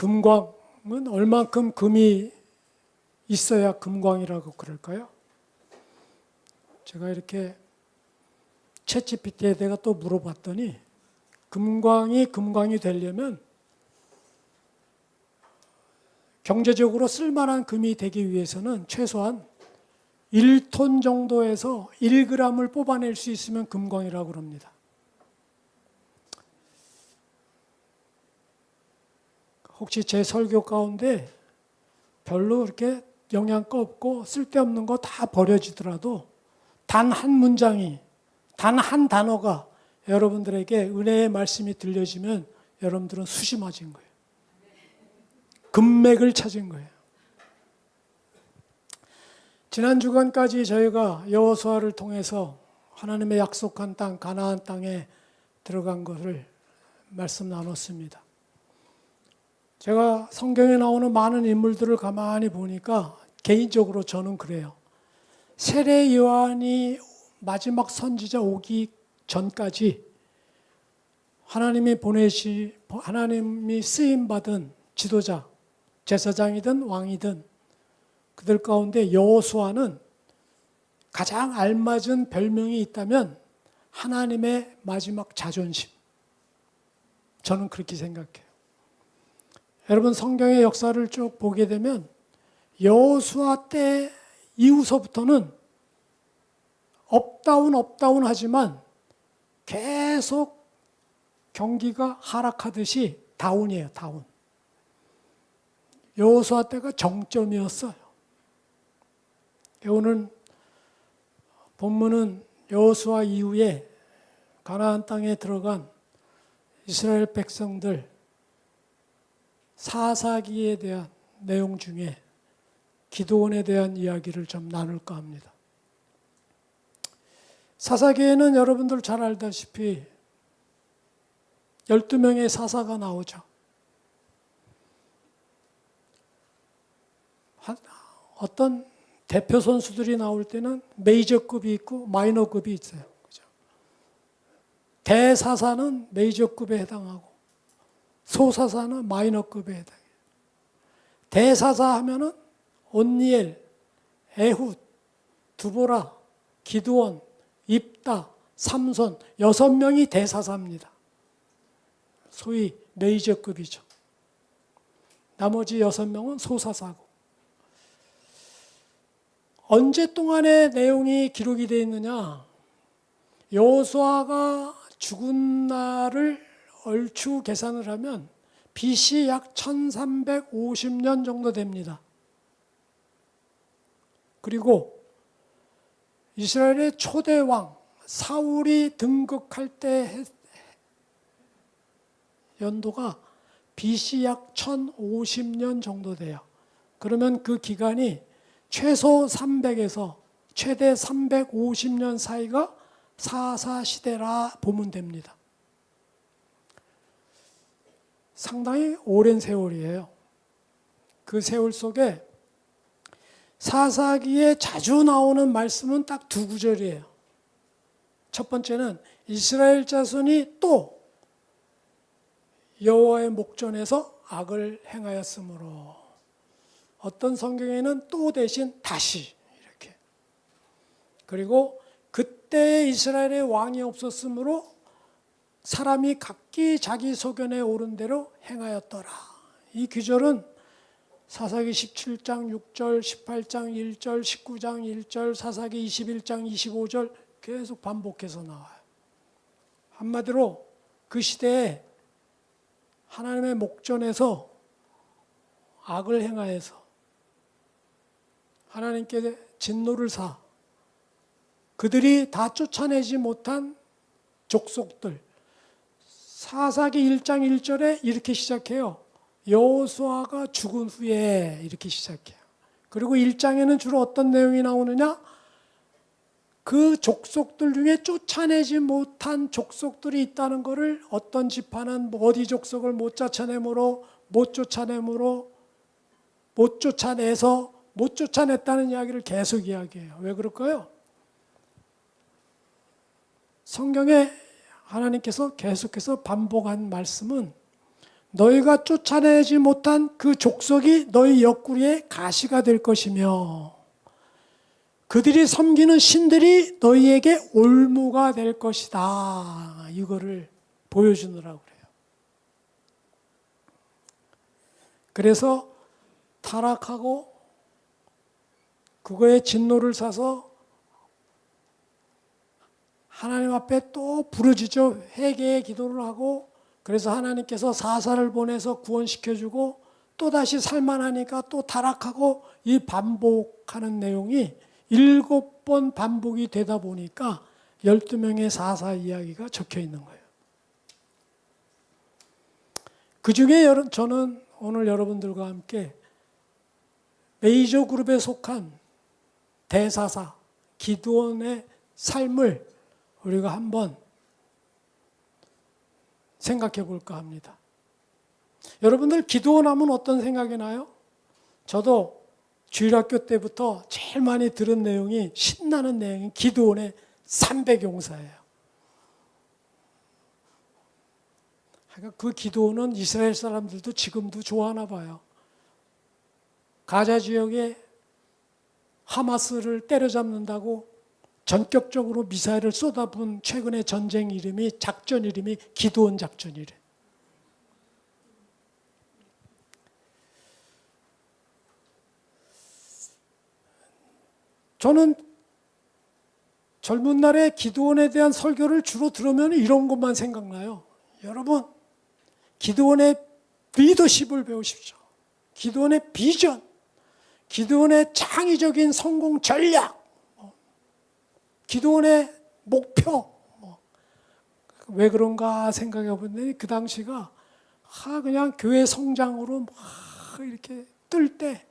금광은 얼만큼 금이 있어야 금광이라고 그럴까요? 제가 이렇게 챗GPT에 내가 또 물어봤더니 금광이 되려면 경제적으로 쓸만한 금이 되기 위해서는 최소한 1톤 정도에서 1g을 뽑아낼 수 있으면 금광이라고 합니다. 혹시 제 설교 가운데 별로 그렇게 영양가 없고 쓸데없는 거 다 버려지더라도 단 한 문장이, 단 한 단어가 여러분들에게 은혜의 말씀이 들려지면 여러분들은 수심화진 거예요. 금맥을 찾은 거예요. 지난 주간까지 저희가 여호수아를 통해서 하나님의 약속한 땅, 가나안 땅에 들어간 것을 말씀 나눴습니다. 제가 성경에 나오는 많은 인물들을 가만히 보니까 개인적으로 저는 그래요. 세례 요한이 마지막 선지자 오기 전까지 하나님이 쓰임받은 지도자, 제사장이든 왕이든 그들 가운데 여호수아는 가장 알맞은 별명이 있다면 하나님의 마지막 자존심. 저는 그렇게 생각해요. 여러분 성경의 역사를 쭉 보게 되면 여호수아 때 이후서부터는 업다운 하지만 계속 경기가 하락하듯이 다운이에요. 다운. 여호수아 때가 정점이었어요. 오늘 본문은 여호수아 이후에 가나안 땅에 들어간 이스라엘 백성들 사사기에 대한 내용 중에 기드온에 대한 이야기를 좀 나눌까 합니다. 사사기에는 여러분들 잘 알다시피 12명의 사사가 나오죠. 어떤 대표 선수들이 나올 때는 메이저급이 있고 마이너급이 있어요. 그죠? 대사사는 메이저급에 해당하고 소사사는 마이너급에 해당해요. 대사사 하면은 온니엘, 에훗, 두보라, 기드온, 입다, 삼손 6명이 대사사입니다. 소위 메이저급이죠. 나머지 6명은 소사사고. 언제 동안의 내용이 기록이 되어 있느냐? 여호수아가 죽은 날을 얼추 계산을 하면 BC 약 1350년 정도 됩니다. 그리고 이스라엘의 초대 왕 사울이 등극할 때 연도가 BC 약 1050년 정도 돼요. 그러면 그 기간이 최소 300에서 최대 350년 사이가 사사시대라 보면 됩니다. 상당히 오랜 세월이에요. 그 세월 속에 사사기에 자주 나오는 말씀은 딱 2구절이에요. 첫 번째는 이스라엘 자손이 또 여호와의 목전에서 악을 행하였으므로, 어떤 성경에는 또 대신 다시 이렇게. 그리고 그때 이스라엘의 왕이 없었으므로 사람이 각기 자기 소견에 오른 대로 행하였더라. 이 규절은 사사기 17장 6절, 18장 1절, 19장 1절, 사사기 21장 25절 계속 반복해서 나와요. 한마디로 그 시대에 하나님의 목전에서 악을 행하여서 하나님께 진노를 사 그들이 다 쫓아내지 못한 족속들, 사사기 1장 1절에 이렇게 시작해요. 여호수아가 죽은 후에 이렇게 시작해요. 그리고 1장에는 주로 어떤 내용이 나오느냐? 그 족속들 중에 쫓아내지 못한 족속들이 있다는 것을 어떤 지파는 어디 족속을 못 쫓아내므로 못 쫓아내서 못 쫓아냈다는 이야기를 계속 이야기해요. 왜 그럴까요? 성경에 하나님께서 계속해서 반복한 말씀은 너희가 쫓아내지 못한 그 족속이 너희 옆구리에 가시가 될 것이며 그들이 섬기는 신들이 너희에게 올무가 될 것이다. 이거를 보여주느라고 그래요. 그래서 타락하고 그거에 진노를 사서 하나님 앞에 또 부르짖어 회개의 기도를 하고 그래서 하나님께서 사사를 보내서 구원시켜주고 또다시 살만하니까 또 타락하고 이 반복하는 내용이 7번 반복이 되다 보니까 12명의 사사 이야기가 적혀 있는 거예요. 그 중에 저는 오늘 여러분들과 함께 메이저 그룹에 속한 대사사 기드온의 삶을 우리가 한번 생각해 볼까 합니다. 여러분들 기드온 하면 어떤 생각이 나요? 저도 주일학교 때부터 제일 많이 들은 내용이 신나는 내용이 기드온의 300용사예요. 그러니까 그 기드온은 이스라엘 사람들도 지금도 좋아하나 봐요. 가자 지역에 하마스를 때려잡는다고 전격적으로 미사일을 쏟아부은 최근의 전쟁 이름이 작전 이름이 기드온 작전이래. 저는 젊은 날에 기드온에 대한 설교를 주로 들으면 이런 것만 생각나요. 여러분, 기드온의 리더십을 배우십시오. 기드온의 비전, 기드온의 창의적인 성공 전략, 기드온의 목표. 왜 그런가 생각해 보니 그 당시가 그냥 교회 성장으로 막 이렇게 뜰 때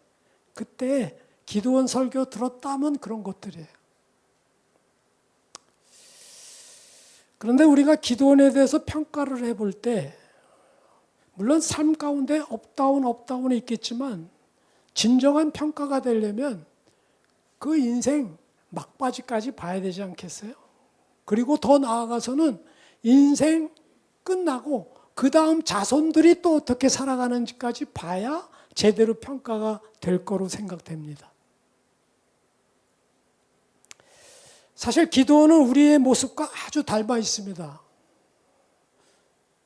그때 기드온 설교 들었다면 그런 것들이에요. 그런데 우리가 기드온에 대해서 평가를 해볼 때 물론 삶 가운데 업다운이 있겠지만 진정한 평가가 되려면 그 인생 막바지까지 봐야 되지 않겠어요? 그리고 더 나아가서는 인생 끝나고 그 다음 자손들이 또 어떻게 살아가는지까지 봐야 제대로 평가가 될 거로 생각됩니다. 사실 기드온은 우리의 모습과 아주 닮아 있습니다.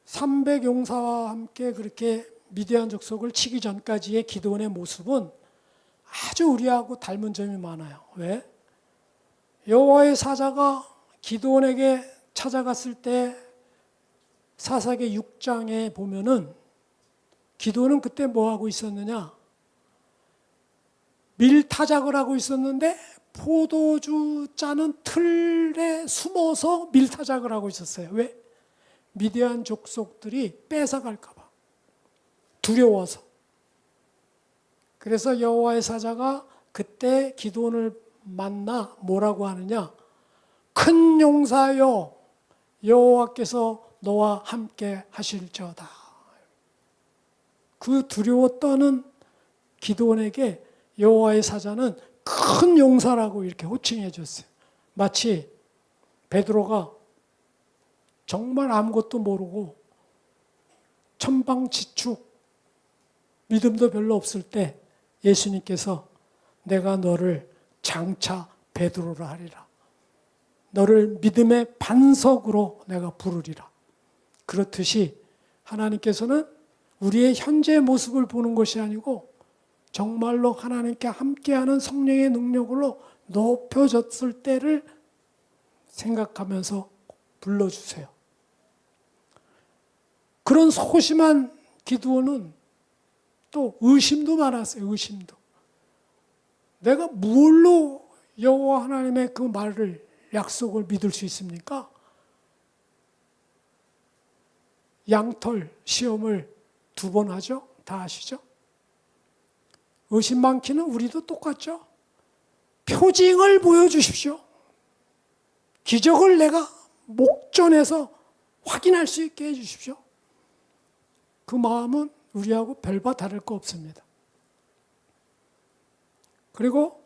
300용사와 함께 그렇게 미디안 족속을 치기 전까지의 기드온의 모습은 아주 우리하고 닮은 점이 많아요. 왜? 여호와의 사자가 기드온에게 찾아갔을 때 사사기 6장에 보면은 기드온은 그때 뭐 하고 있었느냐? 밀타작을 하고 있었는데 포도주 짜는 틀에 숨어서 밀타작을 하고 있었어요. 왜? 미디안 족속들이 뺏어갈까 봐. 두려워서. 그래서 여호와의 사자가 그때 기드온을 만나 뭐라고 하느냐? 큰 용사여 여호와께서 너와 함께 하실지어다. 그 두려워 떠는 기드온에게 여호와의 사자는 큰 용사라고 이렇게 호칭해 줬어요. 마치 베드로가 정말 아무것도 모르고 천방지축 믿음도 별로 없을 때 예수님께서 내가 너를 장차 베드로라 하리라. 너를 믿음의 반석으로 내가 부르리라. 그렇듯이 하나님께서는 우리의 현재 모습을 보는 것이 아니고 정말로 하나님께 함께하는 성령의 능력으로 높여졌을 때를 생각하면서 불러주세요. 그런 소심한 기드온은 또 의심도 많았어요. 의심도. 내가 뭘로 여호와 하나님의 그 말을 약속을 믿을 수 있습니까? 양털 시험을 2번 하죠. 다 아시죠? 의심 많기는 우리도 똑같죠. 표징을 보여주십시오. 기적을 내가 목전에서 확인할 수 있게 해주십시오. 그 마음은 우리하고 별바 다를 거 없습니다. 그리고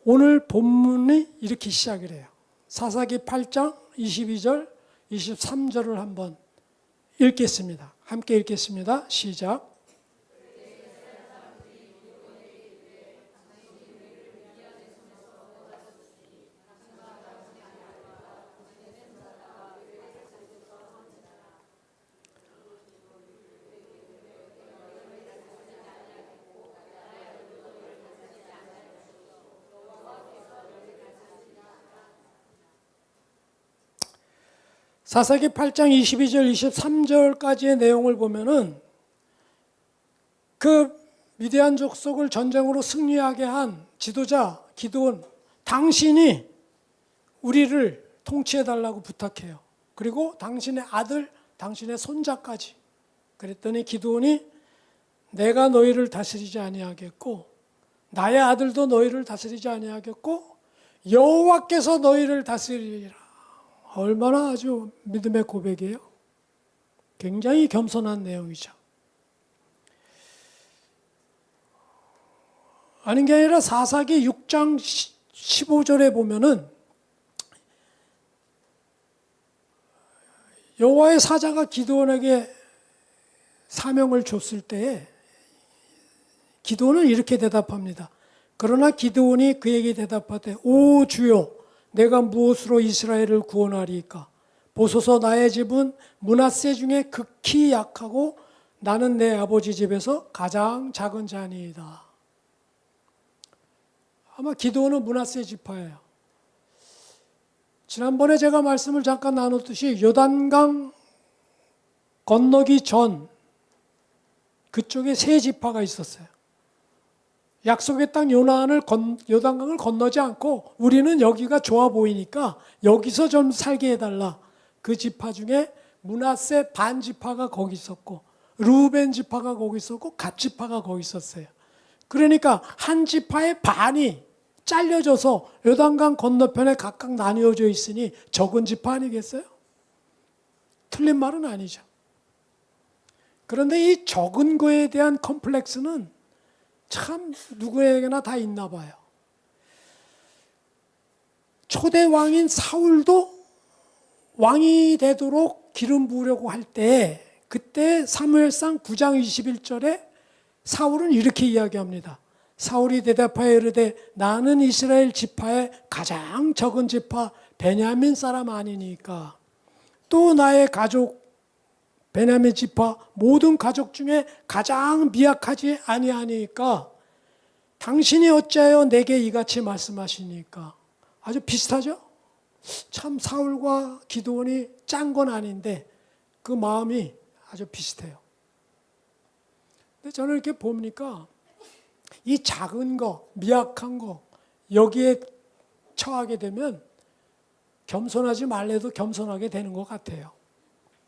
오늘 본문이 이렇게 시작을 해요. 사사기 8장 22절, 23절을 한번 읽겠습니다. 함께 읽겠습니다. 시작. 사사기 8장 22절 23절까지의 내용을 보면은 그 미디안 족속을 전쟁으로 승리하게 한 지도자 기드온, 당신이 우리를 통치해 달라고 부탁해요. 그리고 당신의 아들, 당신의 손자까지. 그랬더니 기드온이 내가 너희를 다스리지 아니하겠고 나의 아들도 너희를 다스리지 아니하겠고 여호와께서 너희를 다스리리라. 얼마나 아주 믿음의 고백이에요. 굉장히 겸손한 내용이죠. 아닌 게 아니라 사사기 6장 15절에 보면은 여호와의 사자가 기드온에게 사명을 줬을 때에 기드온은 이렇게 대답합니다. 그러나 기드온이 그에게 대답하되 오 주여 내가 무엇으로 이스라엘을 구원하리이까? 보소서 나의 집은 므낫세 중에 극히 약하고 나는 내 아버지 집에서 가장 작은 자니이다. 아마 기드온은 므낫세 지파예요. 지난번에 제가 말씀을 잠깐 나눴듯이 요단강 건너기 전 그쪽에 세 지파가 있었어요. 약속의 땅 요단강을 건너지 않고 우리는 여기가 좋아 보이니까 여기서 좀 살게 해달라. 그 지파 중에 므낫세 반 지파가 거기 있었고 르우벤 지파가 거기 있었고 갓 지파가 거기 있었어요. 그러니까 한 지파의 반이 잘려져서 요단강 건너편에 각각 나뉘어져 있으니 적은 지파 아니겠어요? 틀린 말은 아니죠. 그런데 이 적은 거에 대한 컴플렉스는 참 누구에게나 다 있나 봐요. 초대 왕인 사울도 왕이 되도록 기름 부으려고 할 때 그때 사무엘상 9장 21절에 사울은 이렇게 이야기합니다. 사울이 대답하여 이르되 나는 이스라엘 지파의 가장 적은 지파 베냐민 사람 아니니까 또 나의 가족 베냐민 지파 모든 가족 중에 가장 미약하지 아니하니까 당신이 어찌하여 내게 이같이 말씀하시니까. 아주 비슷하죠? 참 사울과 기드온이 짠 건 아닌데 그 마음이 아주 비슷해요. 근데 저는 이렇게 보니까 이 작은 거, 미약한 거 여기에 처하게 되면 겸손하지 말래도 겸손하게 되는 것 같아요.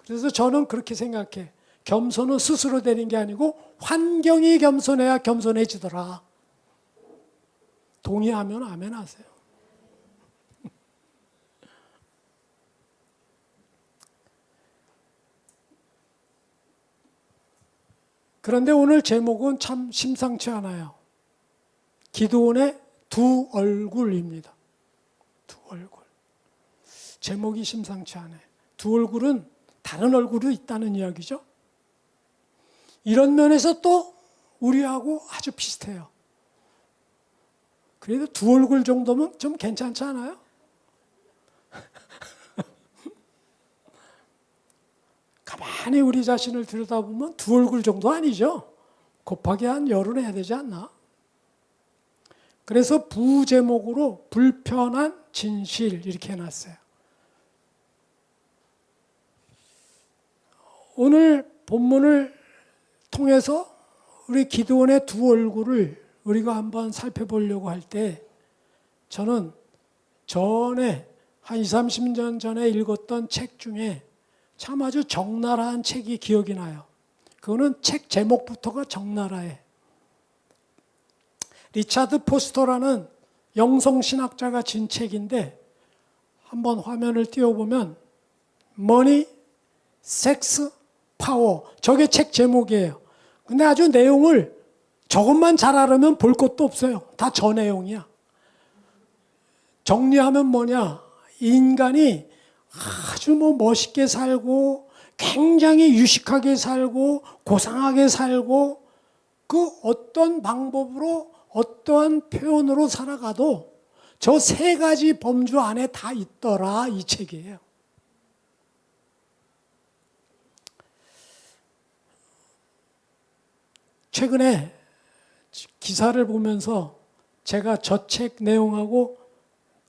그래서 저는 그렇게 생각해. 겸손은 스스로 되는 게 아니고 환경이 겸손해야 겸손해지더라. 동의하면 아멘 하세요. 그런데 오늘 제목은 참 심상치 않아요. 기드온의 두 얼굴입니다. 두 얼굴. 제목이 심상치 않아요. 두 얼굴은 다른 얼굴이 있다는 이야기죠. 이런 면에서 또 우리하고 아주 비슷해요. 그래도 두 얼굴 정도면 좀 괜찮지 않아요? 가만히 우리 자신을 들여다보면 두 얼굴 정도 아니죠. 곱하기 한 열은 해야 되지 않나? 그래서 부제목으로 불편한 진실 이렇게 해놨어요. 오늘 본문을 통해서 우리 기드온의 두 얼굴을 우리가 한번 살펴보려고 할 때 저는 전에 한 20, 30년 전에 읽었던 책 중에 참 아주 적나라한 책이 기억이 나요. 그거는 책 제목부터가 적나라해. 리차드 포스터라는 영성신학자가 진 책인데 한번 화면을 띄워보면 머니, 섹스, 파워 저게 책 제목이에요. 근데 아주 내용을 저것만 잘 알으면 볼 것도 없어요. 다 저 내용이야. 정리하면 뭐냐? 인간이 아주 멋있게 살고 굉장히 유식하게 살고 고상하게 살고 그 어떤 방법으로 어떠한 표현으로 살아가도 저 세 가지 범주 안에 다 있더라 이 책이에요. 최근에 기사를 보면서 제가 저 책 내용하고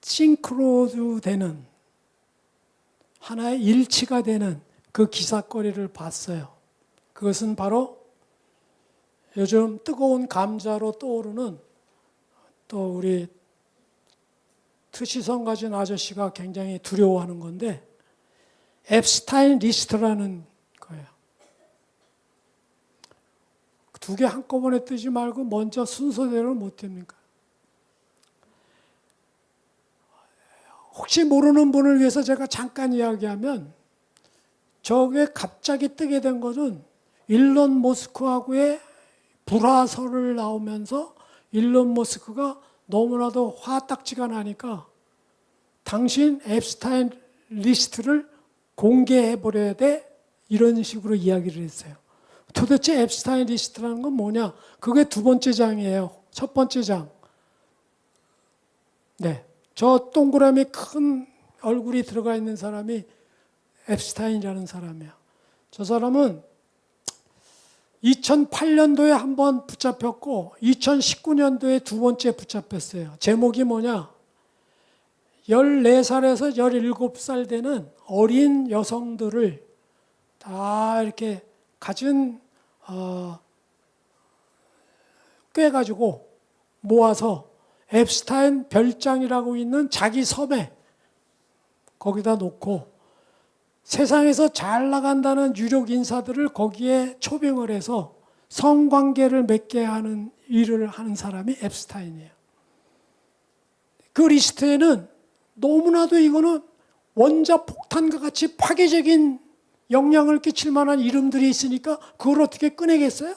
싱크로도 되는 하나의 일치가 되는 그 기사거리를 봤어요. 그것은 바로 요즘 뜨거운 감자로 떠오르는 또 우리 트시성 가진 아저씨가 굉장히 두려워하는 건데 앱스타인 리스트라는 거예요. 두 개 한꺼번에 뜨지 말고 먼저 순서대로 못 뜹니까? 혹시 모르는 분을 위해서 제가 잠깐 이야기하면 저게 갑자기 뜨게 된 것은 일론 머스크하고의 불화설을 나오면서 일론 머스크가 너무나도 화딱지가 나니까 당신 앱스타인 리스트를 공개해버려야 돼 이런 식으로 이야기를 했어요. 도대체 앱스타인 리스트라는 건 뭐냐? 그게 두 번째 장이에요. 첫 번째 장. 네, 저 동그라미 큰 얼굴이 들어가 있는 사람이 앱스타인이라는 사람이야. 저 사람은 2008년도에 한 번 붙잡혔고 2019년도에 두 번째 붙잡혔어요. 제목이 뭐냐? 14살에서 17살 되는 어린 여성들을 다 이렇게 가진 꿰가지고 모아서 앱스타인 별장이라고 있는 자기 섬에 거기다 놓고 세상에서 잘 나간다는 유력 인사들을 거기에 초빙을 해서 성관계를 맺게 하는 일을 하는 사람이 앱스타인이에요. 그 리스트에는 너무나도 이거는 원자폭탄과 같이 파괴적인 영향을 끼칠 만한 이름들이 있으니까 그걸 어떻게 꺼내겠어요?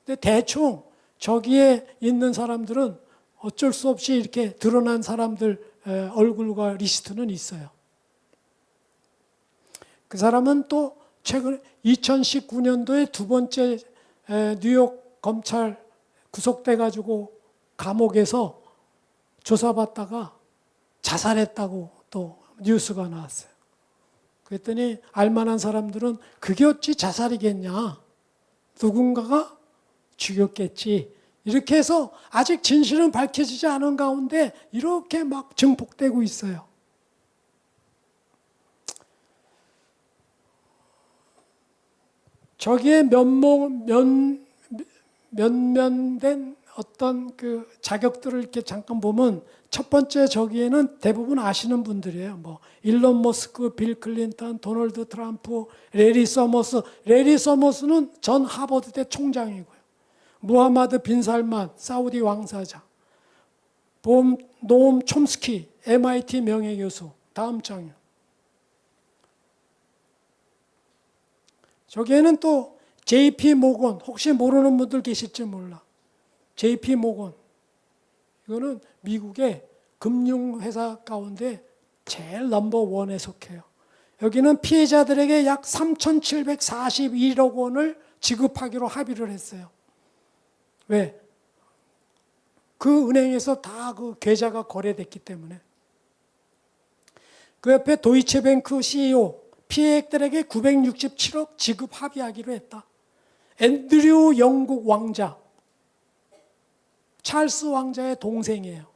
근데 대충 저기에 있는 사람들은 어쩔 수 없이 이렇게 드러난 사람들 얼굴과 리스트는 있어요. 그 사람은 또 최근 2019년도에 두 번째 뉴욕 검찰 구속돼 가지고 감옥에서 조사받다가 자살했다고 또 뉴스가 나왔어요. 그랬더니 알만한 사람들은 그게 어찌 자살이겠냐? 누군가가 죽였겠지. 이렇게 해서 아직 진실은 밝혀지지 않은 가운데 이렇게 막 증폭되고 있어요. 저기에 면면된 어떤 그 자격들을 이렇게 잠깐 보면 첫 번째 저기에는 대부분 아시는 분들이에요. 뭐 일론 머스크, 빌 클린턴, 도널드 트럼프, 레리 서머스. 레리 서머스는 전 하버드대 총장이고요. 무하마드 빈 살만, 사우디 왕사자. 노엄 촘스키, MIT 명예교수. 다음 장이요. 저기에는 또 JP 모건, 혹시 모르는 분들 계실지 몰라. JP 모건. 이거는 미국의 금융회사 가운데 제일 넘버 원에 속해요. 여기는 피해자들에게 약 3,741억 원을 지급하기로 합의를 했어요. 왜? 그 은행에서 다 그 계좌가 거래됐기 때문에. 그 옆에 도이체뱅크 CEO, 피해액들에게 967억 지급 합의하기로 했다. 앤드류 영국 왕자, 찰스 왕자의 동생이에요.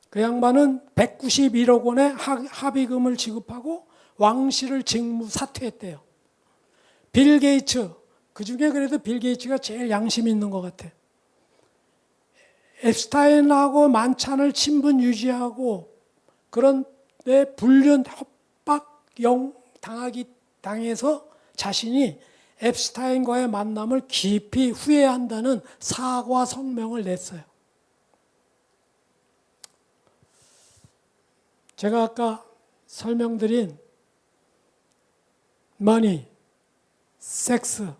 그 양반은 191억 원의 합의금을 지급하고 왕실을 직무 사퇴했대요. 빌 게이츠, 그 중에 그래도 빌 게이츠가 제일 양심 있는 것 같아. 앱스타인하고 만찬을 친분 유지하고 그런데 불륜 협박 당해서 자신이 앱스타인과의 만남을 깊이 후회한다는 사과 성명을 냈어요. 제가 아까 설명드린 머니, 섹스,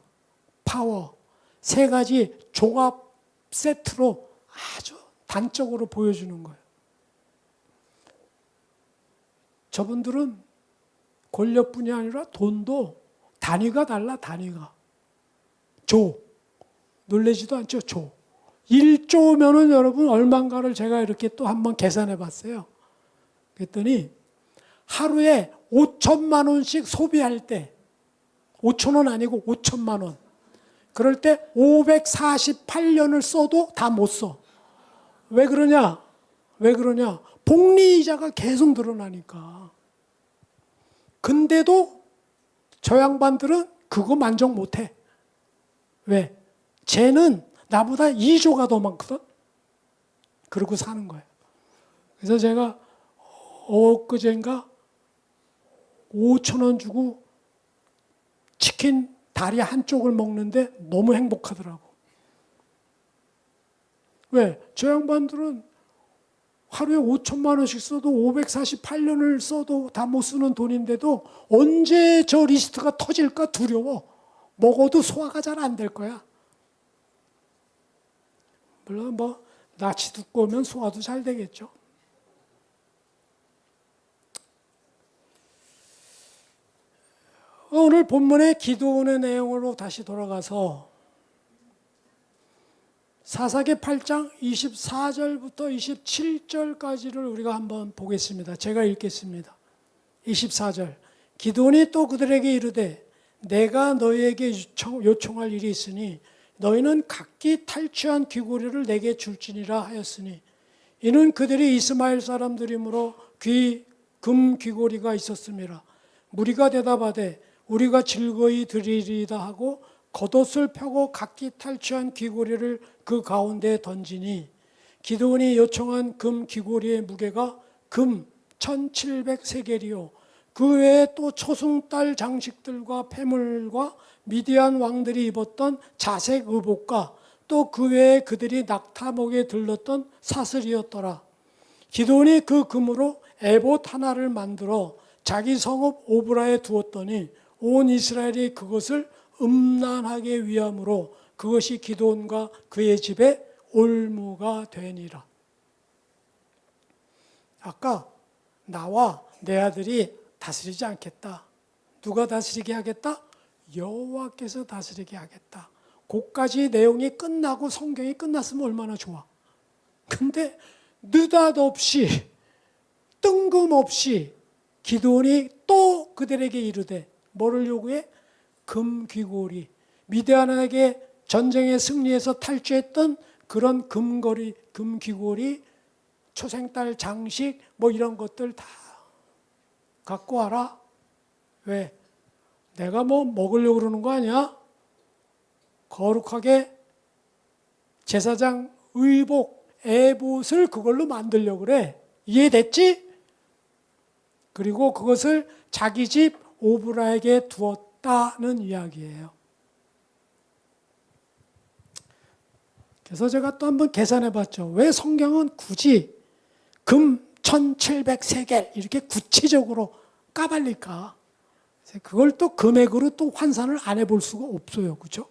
파워 세 가지 종합 세트로 아주 단적으로 보여주는 거예요. 저분들은 권력뿐이 아니라 돈도 단위가 달라, 단위가. 조. 놀라지도 않죠, 조. 1조면은 여러분 얼마인가를 제가 이렇게 또 한번 계산해 봤어요. 그랬더니 하루에 5천만 원씩 소비할 때, 5천 원 아니고 5천만 원. 그럴 때 548년을 써도 다 못 써. 왜 그러냐? 왜 그러냐? 복리이자가 계속 늘어나니까. 근데도 저 양반들은 그거 만족 못 해. 왜? 쟤는 나보다 2조가 더 많거든? 그러고 사는 거예요. 그래서 제가 엊그젠가 5천 원 주고 치킨 다리 한쪽을 먹는데 너무 행복하더라고. 왜? 저 양반들은 하루에 5천만 원씩 써도 548년을 써도 다 못 쓰는 돈인데도 언제 저 리스트가 터질까 두려워. 먹어도 소화가 잘 안 될 거야. 물론 뭐 낯이 두꺼우면 소화도 잘 되겠죠. 오늘 본문의 기도원의 내용으로 다시 돌아가서 사사기 8장 24절부터 27절까지를 우리가 한번 보겠습니다. 제가 읽겠습니다. 24절. 기도원이 또 그들에게 이르되 내가 너희에게 요청할 일이 있으니 너희는 각기 탈취한 귀고리를 내게 줄지니라 하였으니 이는 그들이 이스마엘 사람들이므로 금 귀고리가 있었음이라. 무리가 대답하되 우리가 즐거이 드리리다 하고 겉옷을 펴고 각기 탈취한 귀고리를 그 가운데에 던지니 기드온이 요청한 금 귀고리의 무게가 금 1700세겔이요 그 외에 또 초승달 장식들과 폐물과 미디안 왕들이 입었던 자색 의복과 또 그 외에 그들이 낙타목에 들렀던 사슬이었더라. 기드온이 그 금으로 에봇 하나를 만들어 자기 성읍 오브라에 두었더니 온 이스라엘이 그것을 음란하게 위함으로 그것이 기드온과 그의 집에 올무가 되니라. 아까 나와 내 아들이 다스리지 않겠다. 누가 다스리게 하겠다? 여호와께서 다스리게 하겠다. 그까지 내용이 끝나고 성경이 끝났으면 얼마나 좋아. 근데 느닷없이 뜬금없이 기드온이 또 그들에게 이르되 뭐를 요구해? 금귀고리. 미디안에게 전쟁에 승리해서 탈취했던 그런 금귀고리, 초생달 장식 뭐 이런 것들 다 갖고 와라. 왜? 내가 뭐 먹으려고 그러는 거 아니야? 거룩하게 제사장 의복, 에봇을 그걸로 만들려고 그래. 이해됐지? 그리고 그것을 자기 집 오브라에게 두었다는 이야기예요. 그래서 제가 또 한번 계산해 봤죠. 왜 성경은 굳이 금 1700세겔 이렇게 구체적으로 까발릴까? 그걸 또 금액으로 또 환산을 안 해볼 수가 없어요. 그죠?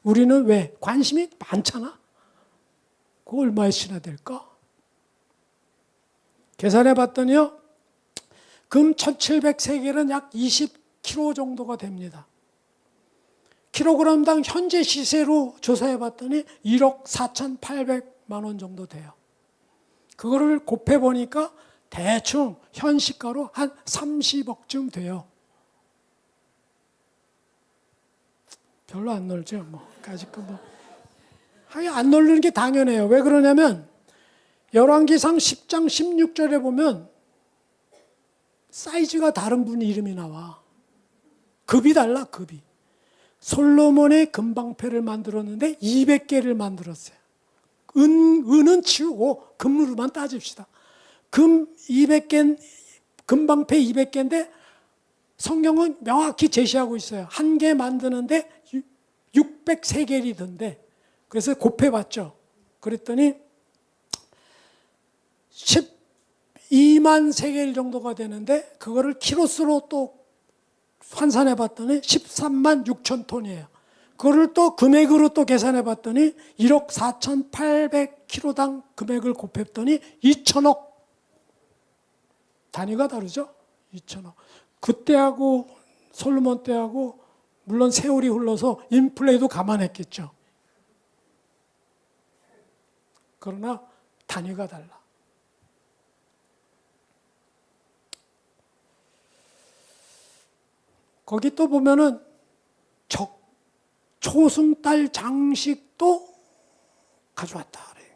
우리는 왜? 관심이 많잖아. 그거 얼마씩이나 될까? 계산해 봤더니요. 금 1700세겔은 약 20kg 정도가 됩니다. 킬로그램당 현재 시세로 조사해 봤더니 1억 4,800만 원 정도 돼요. 그거를 곱해 보니까 대충 현 시가로 한 30억쯤 돼요. 별로 안 놀죠. 뭐 아직 안 놀리는 게 당연해요. 왜 그러냐면 열왕기상 10장 16절에 보면 사이즈가 다른 분 이름이 나와. 급이 달라, 급이. 솔로몬의 금방패를 만들었는데 200개를 만들었어요. 은은 치우고 금으로만 따집시다. 금 200개, 금방패 200개인데 성경은 명확히 제시하고 있어요. 한 개 만드는데 600세겔이던데. 그래서 곱해봤죠. 그랬더니 12만 세겔 정도가 되는데 그거를 키로수로 또 환산해 봤더니 13만 6천 톤이에요. 그거를 또 금액으로 또 계산해 봤더니 1억 4,800kg당 금액을 곱했더니 2천억. 단위가 다르죠? 2천억. 그때하고 솔로몬 때하고 물론 세월이 흘러서 인플레도 감안했겠죠. 그러나 단위가 달라. 거기 또 보면은 초승달 장식도 가져왔다 그래요.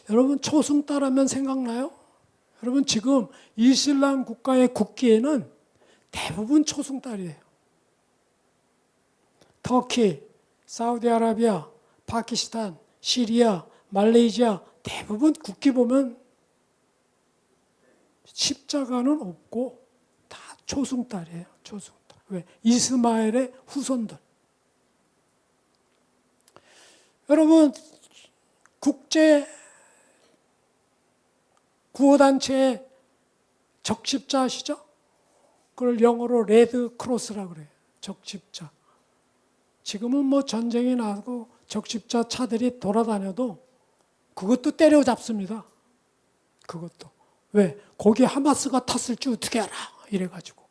여러분 초승달 하면 생각나요? 여러분 지금 이슬람 국가의 국기에는 대부분 초승달이에요. 터키, 사우디아라비아, 파키스탄, 시리아, 말레이시아 대부분 국기 보면 십자가는 없고 다 초승달이에요. 초승달. 왜? 이스마엘의 후손들. 여러분 국제 구호단체의 적십자 아시죠? 그걸 영어로 레드 크로스라고 그래요. 적십자. 지금은 뭐 전쟁이 나고 적십자 차들이 돌아다녀도 그것도 때려잡습니다. 그것도. 왜? 거기 하마스가 탔을 줄 어떻게 알아? 이래가지고.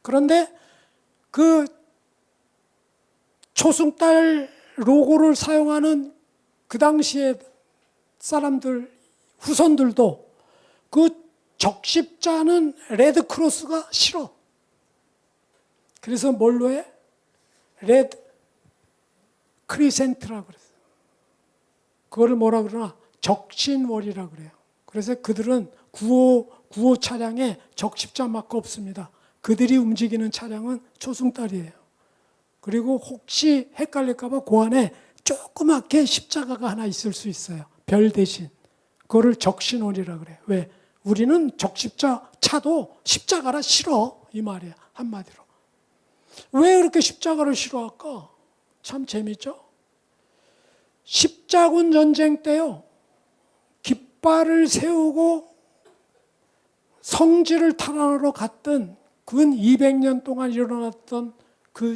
그런데 그 초승달 로고를 사용하는 그 당시에 사람들, 후손들도 그 적십자는 레드크로스가 싫어. 그래서 뭘로 해? 레드 크리센트라고 그랬어요. 그거를 뭐라 그러나? 적신월이라고 그래요. 그래서 그들은 구호 차량에 적십자 마크 없습니다. 그들이 움직이는 차량은 초승달이에요. 그리고 혹시 헷갈릴까 봐 그 안에 조그맣게 십자가가 하나 있을 수 있어요. 별 대신. 그거를 적신월이라고 그래요. 왜? 우리는 적십자 차도 십자가라 싫어. 이 말이야. 한마디로. 왜 그렇게 십자가를 싫어할까? 참 재밌죠? 십자군 전쟁 때요. 깃발을 세우고 성지를 탈환하러 갔던 근 200년 동안 일어났던 그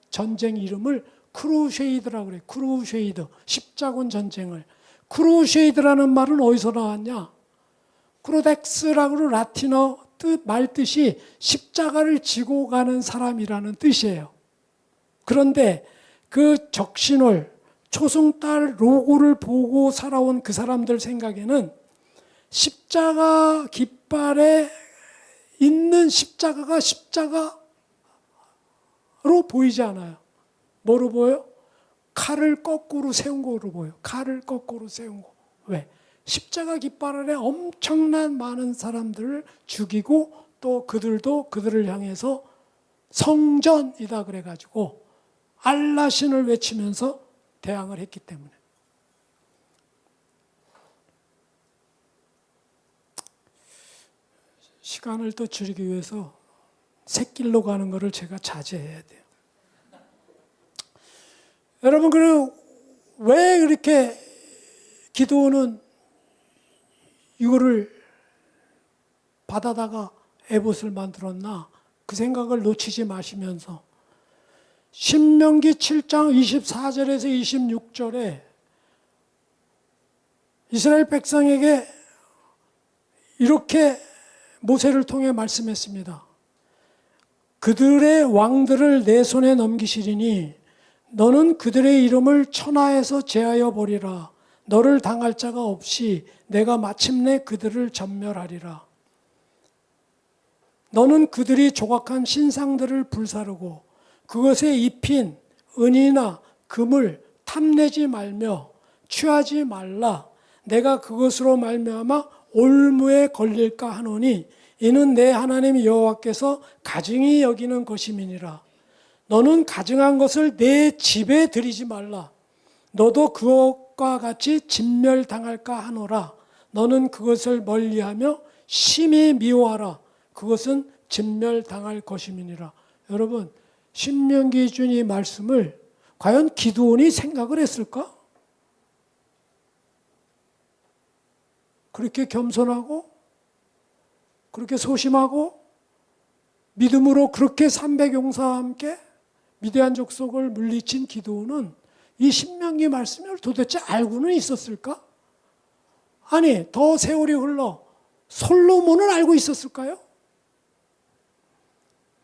전쟁 이름을 크루세이드라고 그래요. 크루세이드. 십자군 전쟁을. 크루세이드라는 말은 어디서 나왔냐? 크로덱스라고 라틴어 말뜻이 십자가를 지고 가는 사람이라는 뜻이에요. 그런데 그 적신월, 초승달 로고를 보고 살아온 그 사람들 생각에는 십자가 깃발에 있는 십자가가 십자가로 보이지 않아요. 뭐로 보여요? 칼을 거꾸로 세운 거로 보여요. 칼을 거꾸로 세운 거. 왜? 십자가 깃발 아래 엄청난 많은 사람들을 죽이고 또 그들도 그들을 향해서 성전이다 그래가지고 알라신을 외치면서 대항을 했기 때문에. 시간을 또 줄이기 위해서 샛길로 가는 것을 제가 자제해야 돼요. 여러분, 그리고 왜 그렇게 기도는 이거를 받아다가 에봇을 만들었나? 그 생각을 놓치지 마시면서 신명기 7장 24절에서 26절에 이스라엘 백성에게 이렇게 모세를 통해 말씀했습니다. 그들의 왕들을 내 손에 넘기시리니 너는 그들의 이름을 천하에서 제하여 버리라. 너를 당할 자가 없이 내가 마침내 그들을 전멸하리라. 너는 그들이 조각한 신상들을 불사르고 그것에 입힌 은이나 금을 탐내지 말며 취하지 말라. 내가 그것으로 말미암아 올무에 걸릴까 하노니 이는 내 하나님 여호와께서 가증히 여기는 것임이니라. 너는 가증한 것을 내 집에 들이지 말라. 너도 그것과 같이 진멸당할까 하노라. 너는 그것을 멀리하며 심히 미워하라. 그것은 진멸당할 것임이니라. 여러분, 신명기 준 이 말씀을 과연 기드온이 생각을 했을까? 그렇게 겸손하고 그렇게 소심하고 믿음으로 그렇게 300용사와 함께 미디안 족속을 물리친 기드온은 이 신명기 말씀을 도대체 알고는 있었을까? 아니, 더 세월이 흘러 솔로몬은 알고 있었을까요?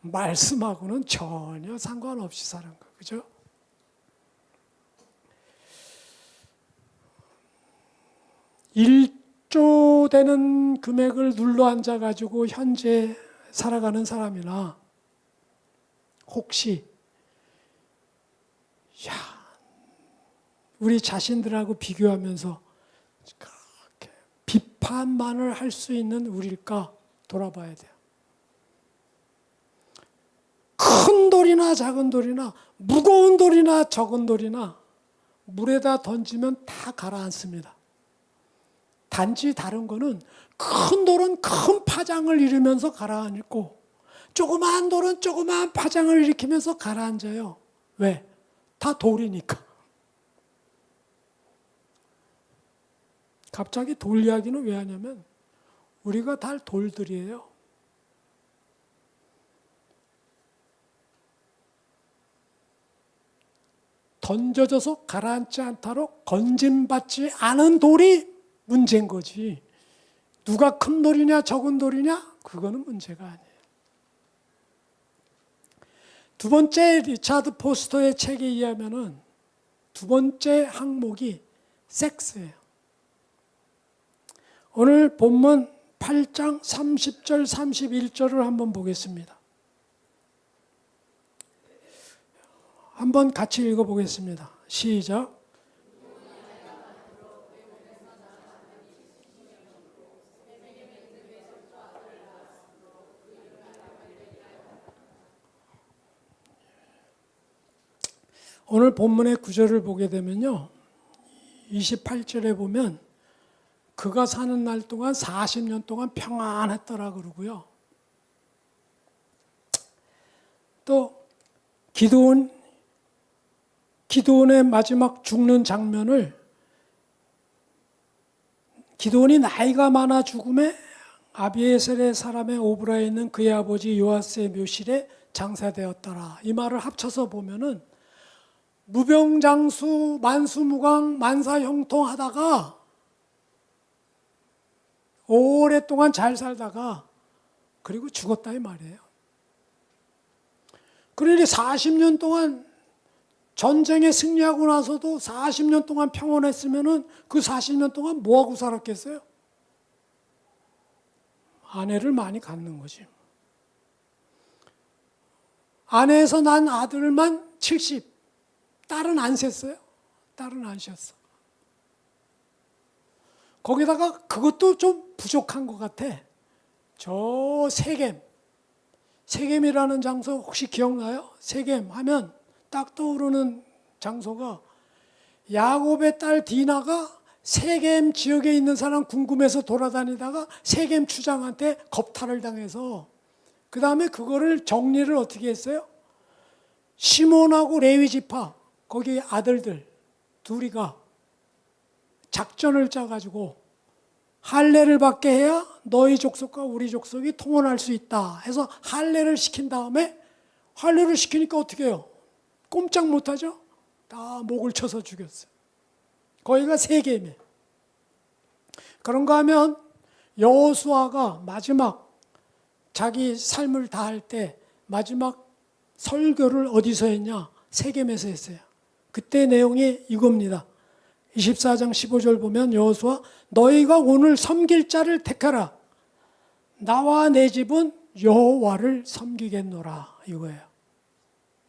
말씀하고는 전혀 상관없이 살은 거, 그죠? 일조 되는 금액을 눌러 앉아가지고 현재 살아가는 사람이나 혹시 우리 자신들하고 비교하면서 그렇게 비판만을 할 수 있는 우리일까 돌아봐야 돼요. 큰 돌이나 작은 돌이나 무거운 돌이나 적은 돌이나 물에다 던지면 다 가라앉습니다. 단지 다른 거는 큰 돌은 큰 파장을 일으면서 가라앉고 조그마한 돌은 조그마한 파장을 일으키면서 가라앉아요. 왜? 다 돌이니까. 갑자기 돌 이야기는 왜 하냐면 우리가 다 돌들이에요. 던져져서 가라앉지 않도록 건짐받지 않은 돌이 문제인 거지. 누가 큰 돌이냐 적은 돌이냐 그거는 문제가 아니에요. 두 번째 리차드 포스터의 책에 의하면은 두 번째 항목이 섹스예요. 오늘 본문 8장 30절 31절을 한번 보겠습니다. 한번 같이 읽어보겠습니다. 시작. 오늘 본문의 구절을 보게 되면요. 28절에 보면 그가 사는 날 동안 40년 동안 평안했더라 그러고요. 또 기드온의 마지막 죽는 장면을 기드온이 나이가 많아 죽음에 아비에셀의 사람의 오브라에 있는 그의 아버지 요아스의 묘실에 장사되었더라. 이 말을 합쳐서 보면은 무병장수 만수무강 만사형통하다가 오랫동안 잘 살다가 그리고 죽었다 이 말이에요. 그러니 40년 동안 전쟁에 승리하고 나서도 40년 동안 평온했으면은 그 40년 동안 뭐하고 살았겠어요? 아내를 많이 갖는 거지. 아내에서 난 아들만 70, 딸은 안 셌어요. 딸은 안 셌어. 거기다가 그것도 좀 부족한 것 같아. 저 세겜이라는 장소 혹시 기억나요? 세겜 하면 딱 떠오르는 장소가 야곱의 딸 디나가 세겜 지역에 있는 사람 궁금해서 돌아다니다가 세겜 추장한테 겁탈을 당해서 그 다음에 그거를 정리를 어떻게 했어요? 시몬하고 레위 지파 거기 아들들 둘이가 작전을 짜가지고 할례를 받게 해야 너희 족속과 우리 족속이 통혼할 수 있다 해서 할례를 시킨 다음에 할례를 시키니까 어떻게 해요? 꼼짝 못하죠? 다 목을 쳐서 죽였어요. 거기가 세겜이에요. 그런가 하면 여호수아가 마지막 자기 삶을 다할 때 마지막 설교를 어디서 했냐? 세겜에서 했어요. 그때 내용이 이겁니다. 24장 15절 보면 여호수아 너희가 오늘 섬길 자를 택하라. 나와 내 집은 여호와를 섬기겠노라 이거예요.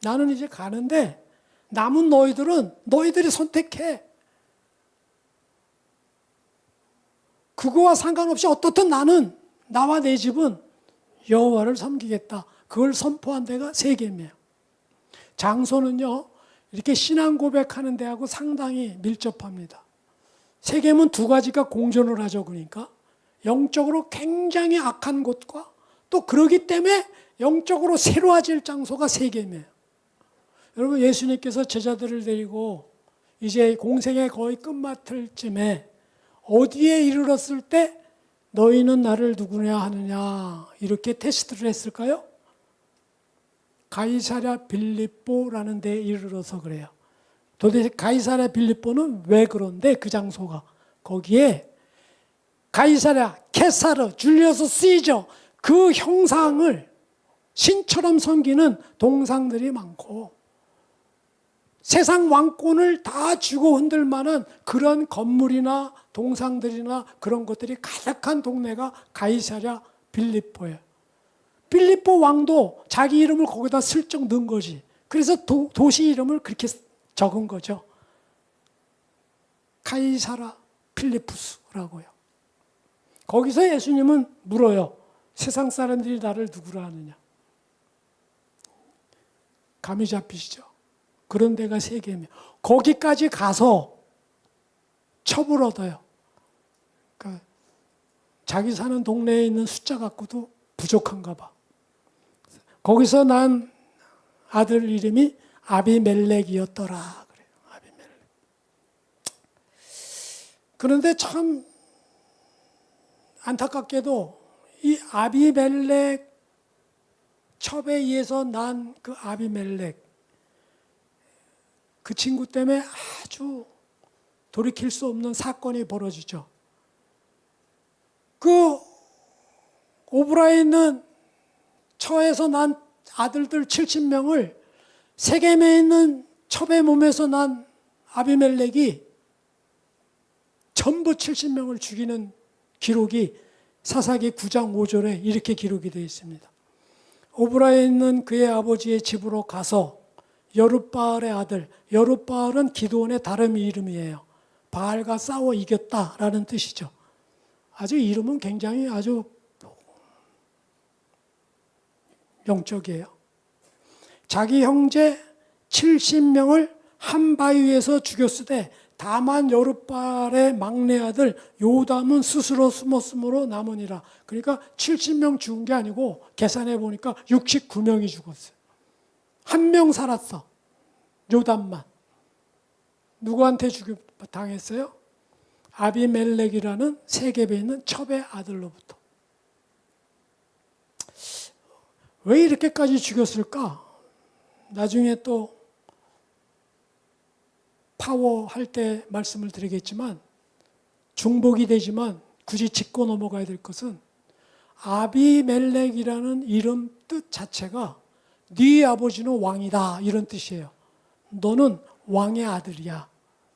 나는 이제 가는데 남은 너희들은 너희들이 선택해. 그거와 상관없이 어떻든 나는 나와 내 집은 여호와를 섬기겠다. 그걸 선포한 데가 세겜이에요. 장소는요. 이렇게 신앙 고백하는 데하고 상당히 밀접합니다. 세겜은 두 가지가 공존을 하죠. 그러니까 영적으로 굉장히 악한 곳과 또 그러기 때문에 영적으로 새로워질 장소가 세겜이에요. 여러분 예수님께서 제자들을 데리고 이제 공생의 거의 끝마칠 쯤에 어디에 이르렀을 때 너희는 나를 누구냐 하느냐 이렇게 테스트를 했을까요? 가이사랴 빌립보라는 데에 이르러서 그래요. 도대체 가이사랴 빌립보는 왜 그런데 그 장소가 거기에 가이사랴, 케사르, 줄리어스 시저 그 형상을 신처럼 섬기는 동상들이 많고 세상 왕권을 다 쥐고 흔들 만한 그런 건물이나 동상들이나 그런 것들이 가득한 동네가 가이사랴 빌립보예요. 빌립보 왕도 자기 이름을 거기다 슬쩍 넣은 거지. 그래서 도시 이름을 그렇게 적은 거죠. 가이사랴 필리푸스라고요. 거기서 예수님은 물어요. 세상 사람들이 나를 누구라 하느냐. 감이 잡히시죠? 그런 데가 세 개면 거기까지 가서 첩을 얻어요. 그러니까 자기 사는 동네에 있는 숫자 갖고도 부족한가 봐. 거기서 난 아들 이름이 아비멜렉이었더라. 그래요. 아비멜렉. 그런데 참 안타깝게도 이 아비멜렉 첩에 의해서 난 그 아비멜렉 그 친구 때문에 아주 돌이킬 수 없는 사건이 벌어지죠. 그 오브라에 있는 처에서 난 아들들 70명을 세겜에 있는 첩의 몸에서 난 아비멜렉이 전부 70명을 죽이는 기록이 사사기 9장 5절에 이렇게 기록이 되어 있습니다. 오브라에 있는 그의 아버지의 집으로 가서 여룻바알의 아들, 여룻바알은 기드온의 다른 이름이에요. 바알과 싸워 이겼다라는 뜻이죠. 아주 이름은 굉장히 아주 영적이에요. 자기 형제 70명을 한 바위에서 죽였으되 다만 여룻바알의 막내 아들 요담은 스스로 숨었으므로 남으니라. 그러니까 70명 죽은 게 아니고 계산해 보니까 69명이 죽었어요. 한 명 살았어. 요담만. 누구한테 당했어요? 아비멜렉이라는 세겜에 있는 첩의 아들로부터. 왜 이렇게까지 죽였을까? 나중에 또 파워할 때 말씀을 드리겠지만 중복이 되지만 굳이 짚고 넘어가야 될 것은 아비멜렉이라는 이름 뜻 자체가 네 아버지는 왕이다 이런 뜻이에요. 너는 왕의 아들이야.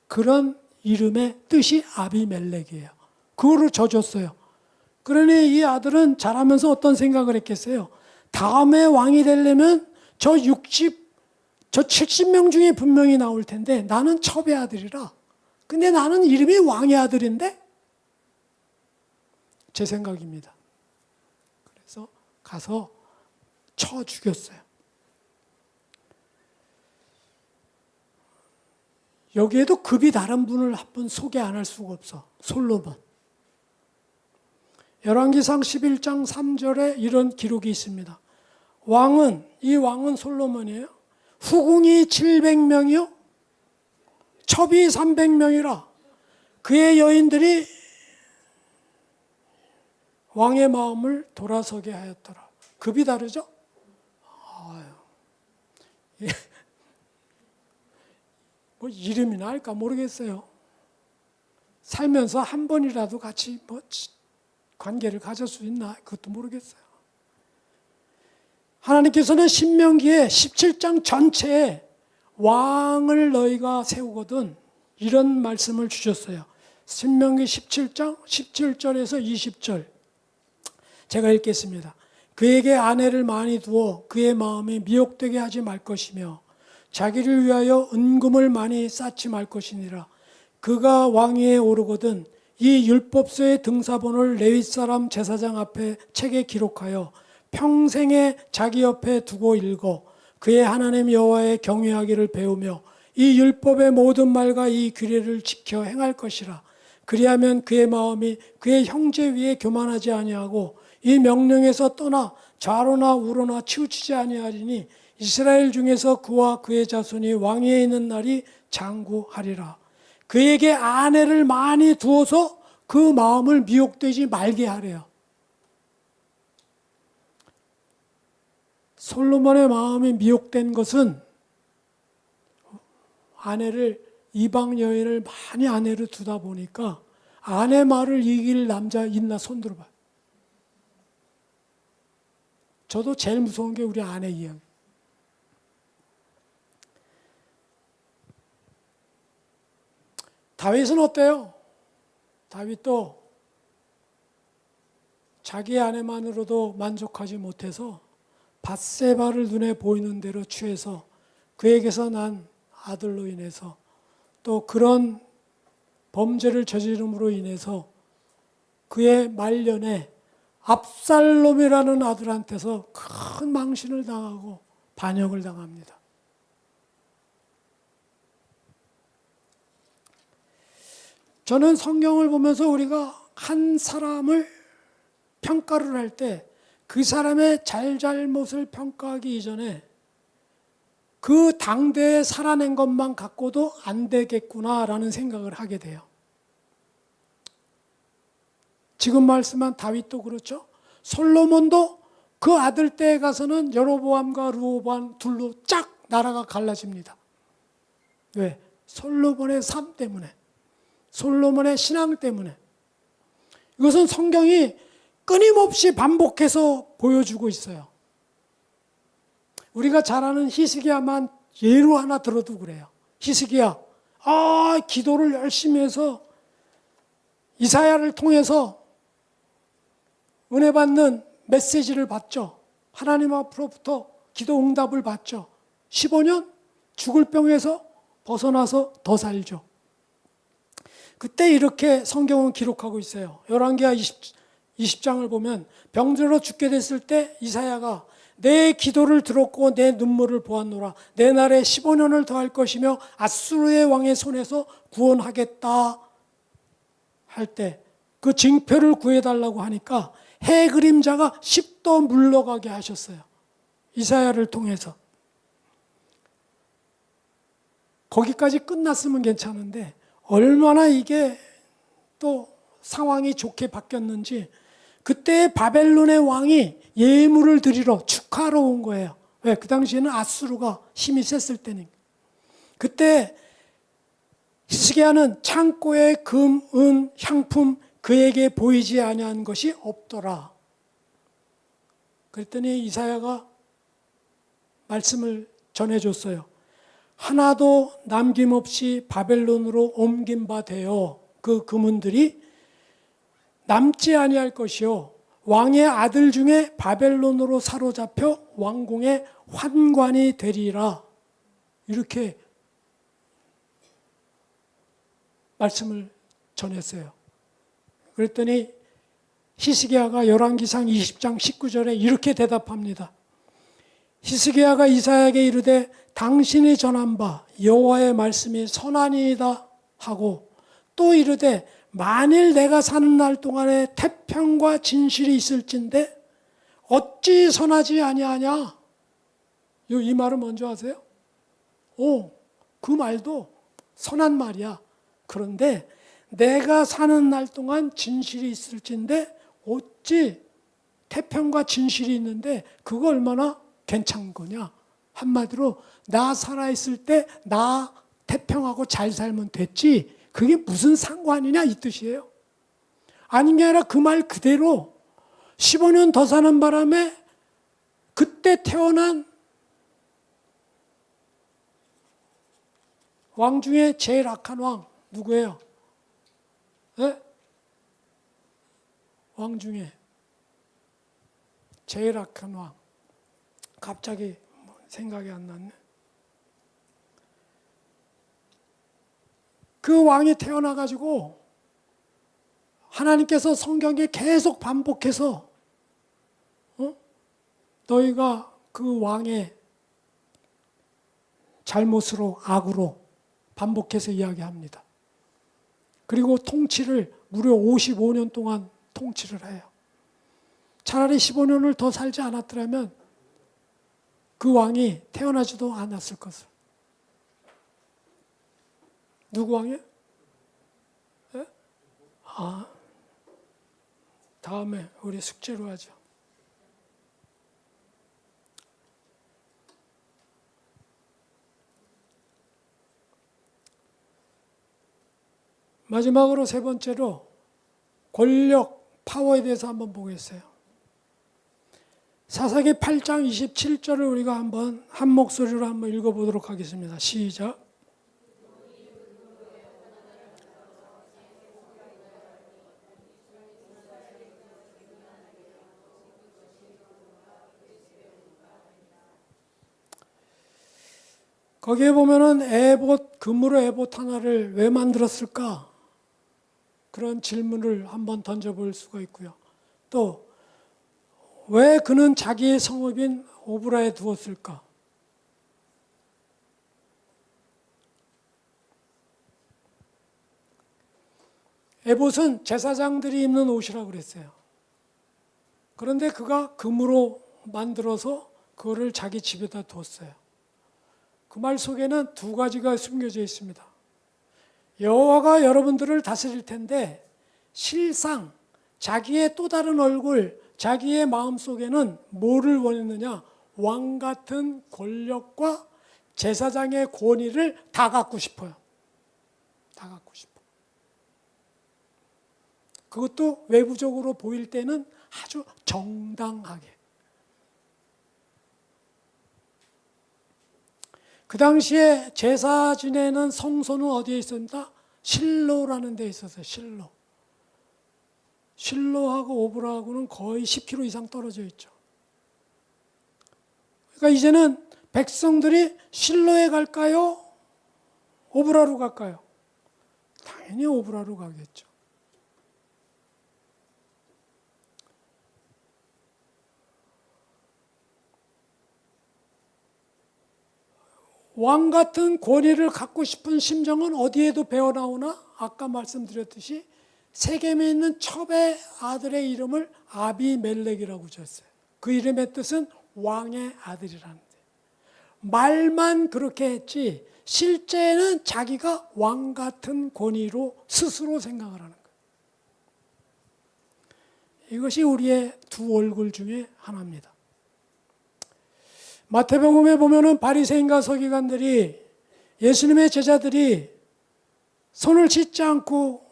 그런 이름의 뜻이 아비멜렉이에요. 그거를 져줬어요. 그러니 이 아들은 자라면서 어떤 생각을 했겠어요? 다음에 왕이 되려면 저 70명 중에 분명히 나올 텐데 나는 첩의 아들이라. 근데 나는 이름이 왕의 아들인데? 제 생각입니다. 그래서 가서 쳐 죽였어요. 여기에도 급이 다른 분을 한 분 소개 안 할 수가 없어. 솔로몬. 열왕기상 11장 3절에 이런 기록이 있습니다. 이 왕은 솔로몬이에요. 후궁이 700명이요. 첩이 300명이라 그의 여인들이 왕의 마음을 돌아서게 하였더라. 급이 다르죠? 뭐 이름이나 할까 모르겠어요. 살면서 한 번이라도 같이 뭐 관계를 가질 수 있나 그것도 모르겠어요. 하나님께서는 신명기에 17장 전체에 왕을 너희가 세우거든 이런 말씀을 주셨어요. 신명기 17장 17절에서 20절 제가 읽겠습니다. 그에게 아내를 많이 두어 그의 마음이 미혹되게 하지 말 것이며 자기를 위하여 은금을 많이 쌓지 말 것이니라. 그가 왕위에 오르거든 이 율법서의 등사본을 레위 사람 제사장 앞에 책에 기록하여 평생에 자기 옆에 두고 읽어 그의 하나님 여호와의 경외하기를 배우며 이 율법의 모든 말과 이 규례를 지켜 행할 것이라. 그리하면 그의 마음이 그의 형제 위에 교만하지 아니하고 이 명령에서 떠나 좌로나 우로나 치우치지 아니하리니 이스라엘 중에서 그와 그의 자손이 왕위에 있는 날이 장구하리라. 그에게 아내를 많이 두어서 그 마음을 미혹되지 말게 하래요. 솔로몬의 마음이 미혹된 것은 이방 여인을 많이 아내로 두다 보니까 아내 말을 이길 남자 있나 손 들어봐. 저도 제일 무서운 게 우리 아내 이야기. 다윗은 어때요? 다윗도 자기 아내만으로도 만족하지 못해서 밧세바를 눈에 보이는 대로 취해서 그에게서 난 아들로 인해서 또 그런 범죄를 저지름으로 인해서 그의 말년에 압살롬이라는 아들한테서 큰 망신을 당하고 반역을 당합니다. 저는 성경을 보면서 우리가 한 사람을 평가를 할 때 그 사람의 잘잘못을 평가하기 이전에 그 당대에 살아낸 것만 갖고도 안 되겠구나라는 생각을 하게 돼요. 지금 말씀한 다윗도 그렇죠. 솔로몬도 그 아들 때에 가서는 여로보암과 르호보암 둘로 쫙 나라가 갈라집니다. 왜? 솔로몬의 삶 때문에, 솔로몬의 신앙 때문에. 이것은 성경이 끊임없이 반복해서 보여주고 있어요. 우리가 잘 아는 히스기야만 예로 하나 들어도 그래요. 히스기야, 기도를 열심히 해서 이사야를 통해서 은혜 받는 메시지를 받죠. 하나님 앞으로부터 기도 응답을 받죠. 15년 죽을 병에서 벗어나서 더 살죠. 그때 이렇게 성경은 기록하고 있어요. 열왕기하 20장을 보면 병들어 죽게 됐을 때 이사야가 내 기도를 들었고 내 눈물을 보았노라. 내 날에 15년을 더할 것이며 아수르의 왕의 손에서 구원하겠다 할 때 그 징표를 구해달라고 하니까 해 그림자가 10도 물러가게 하셨어요. 이사야를 통해서. 거기까지 끝났으면 괜찮은데 얼마나 이게 또 상황이 좋게 바뀌었는지 그때 바벨론의 왕이 예물을 드리러 축하러 온 거예요. 왜? 그 당시에는 아수르가 힘이 셌을 때니까. 그때 히스기야는 창고에 금, 은, 향품 그에게 보이지 아니한 것이 없더라. 그랬더니 이사야가 말씀을 전해줬어요. 하나도 남김없이 바벨론으로 옮긴 바 되어 그 금은들이 남지 아니할 것이요 왕의 아들 중에 바벨론으로 사로잡혀 왕궁의 환관이 되리라. 이렇게 말씀을 전했어요. 그랬더니 히스기야가 열왕기상 20장 19절에 이렇게 대답합니다. 히스기야가 이사야에게 이르되 당신이 전한 바 여호와의 말씀이 선하니이다 하고 또 이르되 만일 내가 사는 날 동안에 태평과 진실이 있을진데 어찌 선하지 아니하냐? 이 말을 먼저 하세요. 그 말도 선한 말이야. 그런데 내가 사는 날 동안 진실이 있을진데 어찌 태평과 진실이 있는데 그거 얼마나 괜찮은 거냐? 한마디로 나 살아있을 때 나 태평하고 잘 살면 됐지 그게 무슨 상관이냐 이 뜻이에요. 아닌 게 아니라 그 말 그대로 15년 더 사는 바람에 그때 태어난 왕 중에 제일 악한 왕 누구예요? 네? 왕 중에 제일 악한 왕 갑자기 생각이 안 났네. 그 왕이 태어나가지고 하나님께서 성경에 계속 반복해서 너희가 그 왕의 잘못으로 악으로 반복해서 이야기합니다. 그리고 통치를 무려 55년 동안 통치를 해요. 차라리 15년을 더 살지 않았더라면 그 왕이 태어나지도 않았을 것을. 누구 왕이에요? 네? 다음에 우리 숙제로 하죠. 마지막으로 세 번째로 권력, 파워에 대해서 한번 보겠어요. 사사기 8장 27절을 우리가 한번 한 목소리로 한번 읽어보도록 하겠습니다. 시작. 거기에 보면은 에봇, 금으로 에봇 하나를 왜 만들었을까? 그런 질문을 한번 던져볼 수가 있고요. 또 왜 그는 자기의 성읍인 오브라에 두었을까? 에봇은 제사장들이 입는 옷이라고 그랬어요. 그런데 그가 금으로 만들어서 그거를 자기 집에다 두었어요. 그 말 속에는 두 가지가 숨겨져 있습니다. 여호와가 여러분들을 다스릴 텐데 실상 자기의 또 다른 얼굴, 자기의 마음속에는 뭐를 원했느냐? 왕 같은 권력과 제사장의 권위를 다 갖고 싶어요. 다 갖고 싶어. 그것도 외부적으로 보일 때는 아주 정당하게. 그 당시에 제사 지내는 성소는 어디에 있었나? 실로라는 데에 있었어요. 실로. 실로하고 오브라하고는 거의 10km 이상 떨어져 있죠. 그러니까 이제는 백성들이 실로에 갈까요? 오브라로 갈까요? 당연히 오브라로 가겠죠. 왕 같은 권위를 갖고 싶은 심정은 어디에도 배어나오나? 아까 말씀드렸듯이 세겜에 있는 첩의 아들의 이름을 아비멜렉이라고 지었어요. 그 이름의 뜻은 왕의 아들이라는데. 말만 그렇게 했지 실제는 자기가 왕 같은 권위로 스스로 생각을 하는 거예요. 이것이 우리의 두 얼굴 중에 하나입니다. 마태복음에 보면은 바리새인과 서기관들이 예수님의 제자들이 손을 씻지 않고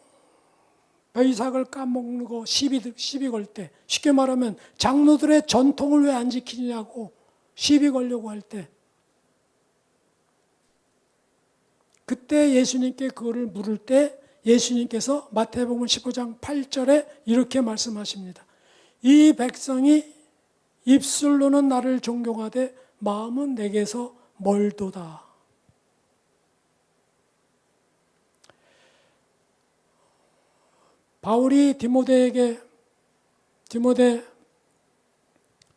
벼이삭을 까먹는 거 시비 걸 때, 쉽게 말하면 장로들의 전통을 왜 안 지키냐고 시비 걸려고 할 때, 그때 예수님께 그거를 물을 때 예수님께서 마태복음 15장 8절에 이렇게 말씀하십니다. 이 백성이 입술로는 나를 존경하되 마음은 내게서 멀도다. 바울이 디모데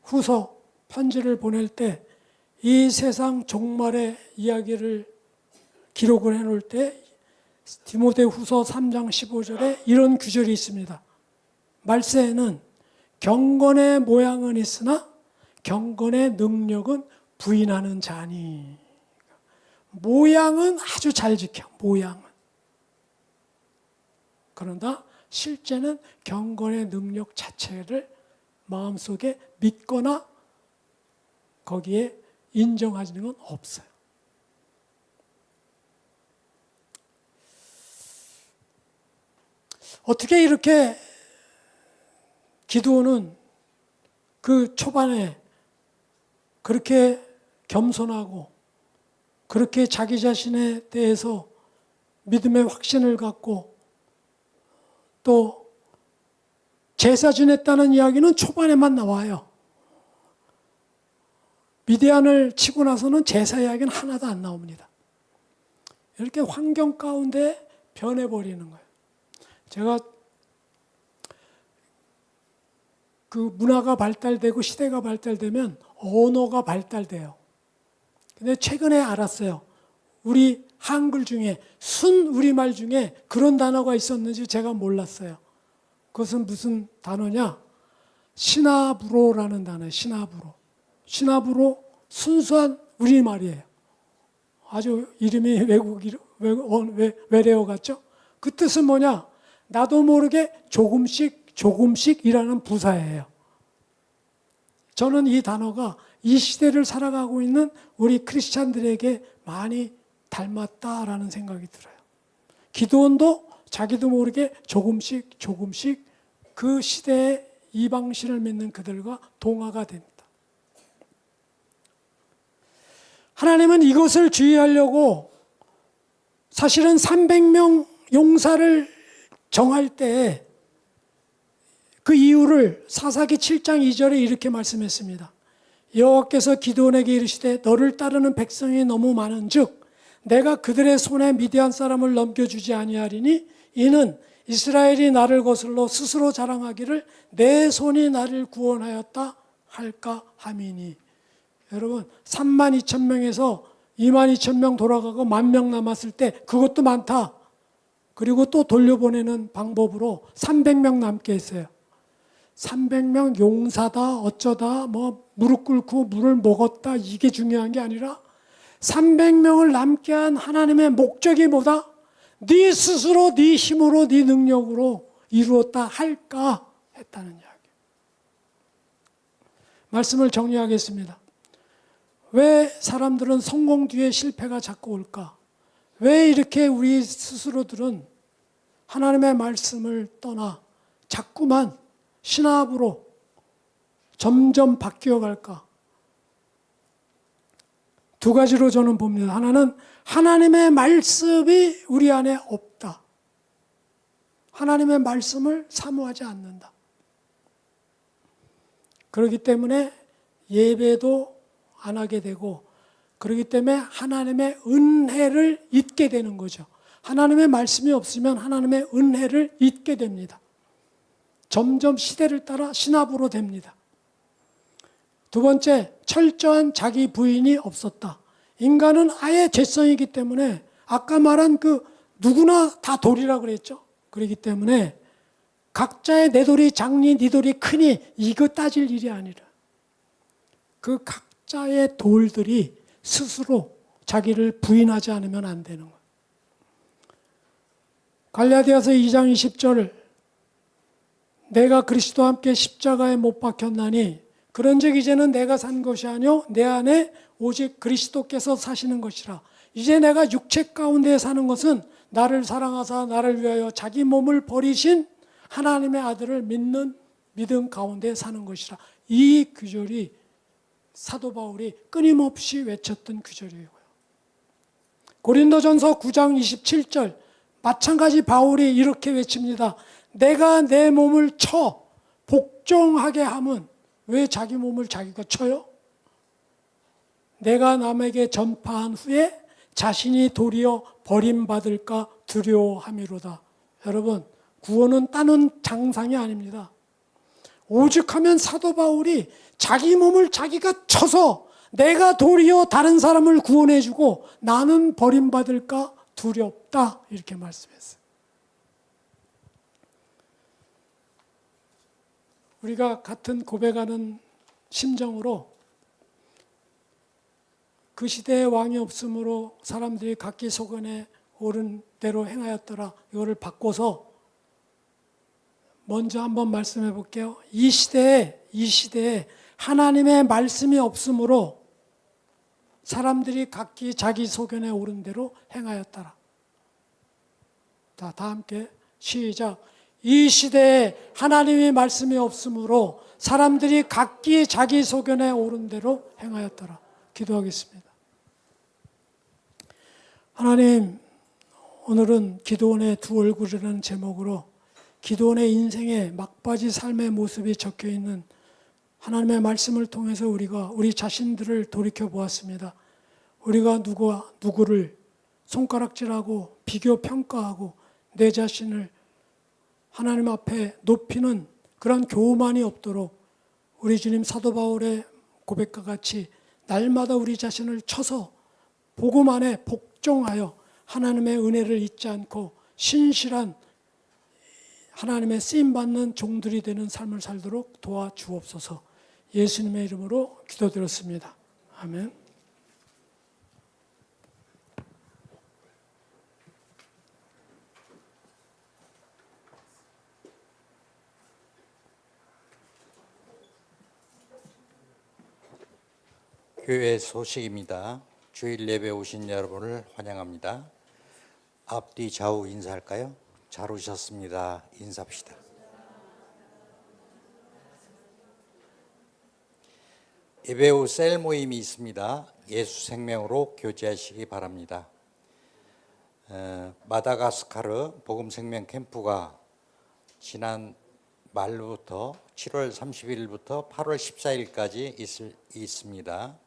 후서 편지를 보낼 때 이 세상 종말의 이야기를 기록을 해놓을 때 디모데 후서 3장 15절에 이런 구절이 있습니다. 말세에는 경건의 모양은 있으나 경건의 능력은 부인하는 자니. 모양은 아주 잘 지켜. 모양은. 그러나 실제는 경건의 능력 자체를 마음속에 믿거나 거기에 인정하는 건 없어요. 어떻게 이렇게 기드온은 그 초반에 그렇게 겸손하고 그렇게 자기 자신에 대해서 믿음의 확신을 갖고 또 제사 지냈다는 이야기는 초반에만 나와요. 미디안을 치고 나서는 제사 이야기는 하나도 안 나옵니다. 이렇게 환경 가운데 변해버리는 거예요. 제가 그 문화가 발달되고 시대가 발달되면 언어가 발달돼요. 근데 최근에 알았어요. 우리 한글 중에 순우리말 중에 그런 단어가 있었는지 제가 몰랐어요. 그것은 무슨 단어냐? 시나브로라는 단어예요. 시나브로. 시나브로 순수한 우리말이에요. 아주 이름이 외래어 같죠? 그 뜻은 뭐냐? 나도 모르게 조금씩이라는 부사예요. 저는 이 단어가 이 시대를 살아가고 있는 우리 크리스찬들에게 많이 닮았다라는 생각이 들어요. 기드온도 자기도 모르게 조금씩 그 시대의 이방신을 믿는 그들과 동화가 됩니다. 하나님은 이것을 주의하려고 사실은 300명 용사를 정할 때 그 이유를 사사기 7장 2절에 이렇게 말씀했습니다. 여호와께서 기드온에게 이르시되 너를 따르는 백성이 너무 많은즉 내가 그들의 손에 미디안 사람을 넘겨주지 아니하리니 이는 이스라엘이 나를 거슬러 스스로 자랑하기를 내 손이 나를 구원하였다 할까 함이니. 여러분 32,000명에서 22,000명 돌아가고 10,000명 남았을 때 그것도 많다. 그리고 또 돌려보내는 방법으로 300명 남게 했어요. 300명 용사다 어쩌다 뭐 무릎 꿇고 물을 먹었다 이게 중요한 게 아니라 300명을 남게 한 하나님의 목적이 뭐다? 네 스스로 네 힘으로 네 능력으로 이루었다 할까 했다는 이야기. 말씀을 정리하겠습니다. 왜 사람들은 성공 뒤에 실패가 자꾸 올까? 왜 이렇게 우리 스스로들은 하나님의 말씀을 떠나 자꾸만 신압으로 점점 바뀌어 갈까? 두 가지로 저는 봅니다. 하나는 하나님의 말씀이 우리 안에 없다. 하나님의 말씀을 사모하지 않는다. 그렇기 때문에 예배도 안 하게 되고 그렇기 때문에 하나님의 은혜를 잊게 되는 거죠. 하나님의 말씀이 없으면 하나님의 은혜를 잊게 됩니다. 점점 시대를 따라 신압으로 됩니다. 두 번째, 철저한 자기 부인이 없었다. 인간은 아예 죄성이기 때문에 아까 말한 그 누구나 다 돌이라고 그랬죠. 그렇기 때문에 각자의 내 돌이 작니 네 돌이 크니 이거 따질 일이 아니라 그 각자의 돌들이 스스로 자기를 부인하지 않으면 안 되는 거예요. 갈라디아서 2장 20절 내가 그리스도와 함께 십자가에 못 박혔나니 그런즉 이제는 내가 산 것이 아니요 내 안에 오직 그리스도께서 사시는 것이라. 이제 내가 육체 가운데 사는 것은 나를 사랑하사 나를 위하여 자기 몸을 버리신 하나님의 아들을 믿는 믿음 가운데 사는 것이라. 이 구절이 사도 바울이 끊임없이 외쳤던 구절이고요. 고린도전서 9장 27절 마찬가지 바울이 이렇게 외칩니다. 내가 내 몸을 쳐 복종하게 함은 왜 자기 몸을 자기가 쳐요? 내가 남에게 전파한 후에 자신이 도리어 버림받을까 두려워함이로다. 여러분 구원은 따는 장상이 아닙니다. 오죽하면 사도 바울이 자기 몸을 자기가 쳐서 내가 도리어 다른 사람을 구원해주고 나는 버림받을까 두렵다 이렇게 말씀했어요. 우리가 같은 고백하는 심정으로 그 시대에 왕이 없으므로 사람들이 각기 소견에 옳은 대로 행하였더라. 이거를 바꿔서 먼저 한번 말씀해 볼게요. 이 시대에 하나님의 말씀이 없으므로 사람들이 각기 자기 소견에 옳은 대로 행하였더라. 다 함께 시작. 이 시대에 하나님의 말씀이 없으므로 사람들이 각기 자기 소견에 옳은 대로 행하였더라. 기도하겠습니다. 하나님, 오늘은 기드온의 두 얼굴이라는 제목으로 기드온의 인생의 막바지 삶의 모습이 적혀있는 하나님의 말씀을 통해서 우리가 우리 자신들을 돌이켜 보았습니다. 우리가 누구를 손가락질하고 비교 평가하고 내 자신을 하나님 앞에 높이는 그런 교만이 없도록 우리 주님 사도 바울의 고백과 같이 날마다 우리 자신을 쳐서 복음 안에 복종하여 하나님의 은혜를 잊지 않고 신실한 하나님의 쓰임받는 종들이 되는 삶을 살도록 도와주옵소서. 예수님의 이름으로 기도드렸습니다. 아멘. 교회 소식입니다. 주일 예배 오신 여러분을 환영합니다. 앞뒤 좌우 인사할까요? 잘 오셨습니다. 인사합시다. 예배 후 셀 모임이 있습니다. 예수 생명으로 교제하시기 바랍니다. 마다가스카르 복음 생명 캠프가 지난 말부터 7월 30일부터 8월 14일까지 있습니다.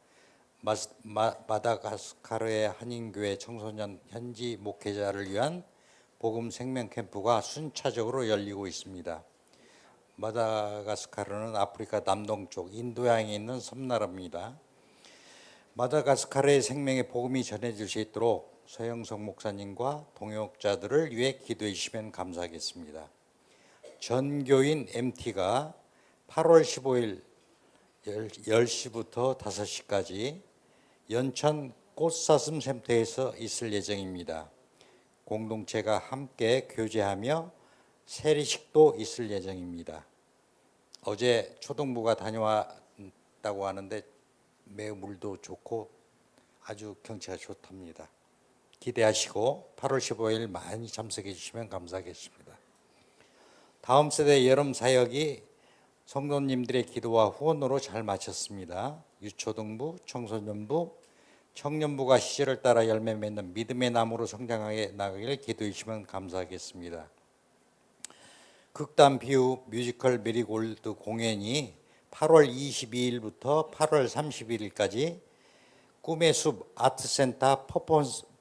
마다가스카르의 한인교회 청소년 현지 목회자를 위한 복음 생명 캠프가 순차적으로 열리고 있습니다. 마다가스카르는 아프리카 남동쪽 인도양에 있는 섬나라입니다. 마다가스카르의 생명의 복음이 전해질 수 있도록 서영석 목사님과 동역자들을 위해 기도해 주시면 감사하겠습니다. 전교인 MT가 8월 15일 10시부터 5시까지 연천 꽃사슴 센터에서 있을 예정입니다. 공동체가 함께 교제하며 세리식도 있을 예정입니다. 어제 초등부가 다녀왔다고 하는데 매우 물도 좋고 아주 경치가 좋답니다. 기대하시고 8월 15일 많이 참석해 주시면 감사하겠습니다. 다음 세대 여름 사역이 성도님들의 기도와 후원으로 잘 마쳤습니다. 유초등부, 청소년부, 청년부가 시절을 따라 열매 맺는 믿음의 나무로 성장하게 나가기를 기도해 주시면 감사하겠습니다. 극단 비유 뮤지컬 메리골드 공연이 8월 22일부터 8월 31일까지 꿈의 숲 아트센터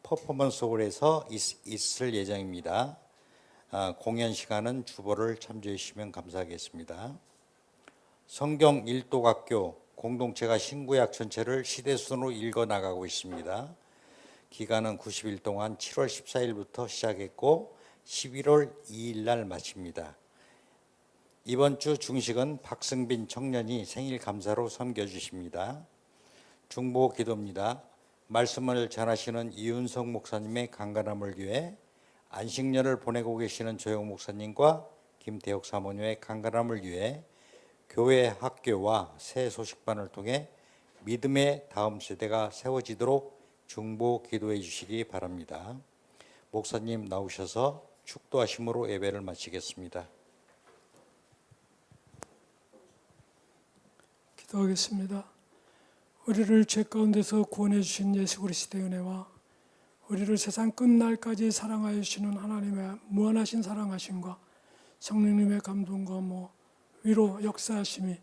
퍼포먼스홀에서 있을 예정입니다. 공연 시간은 주보를 참조해 주시면 감사하겠습니다. 성경 일독학교 공동체가 신구약 전체를 시대순으로 읽어나가고 있습니다. 기간은 90일 동안 7월 14일부터 시작했고 11월 2일 날 마칩니다. 이번 주 중식은 박승빈 청년이 생일 감사로 섬겨주십니다. 중보 기도입니다. 말씀을 전하시는 이윤석 목사님의 강건함을 위해 안식년을 보내고 계시는 조영 목사님과 김태혁 사모님의 강건함을 위해 교회 학교와 새 소식반을 통해 믿음의 다음 세대가 세워지도록 중보 기도해 주시기 바랍니다. 목사님 나오셔서 축도하심으로 예배를 마치겠습니다. 기도하겠습니다. 우리를 죄 가운데서 구원해 주신 예수 그리스도의 은혜와 우리를 세상 끝날까지 사랑하여 주시는 하나님의 무한하신 사랑하심과 성령님의 감동과 위로 역사하심이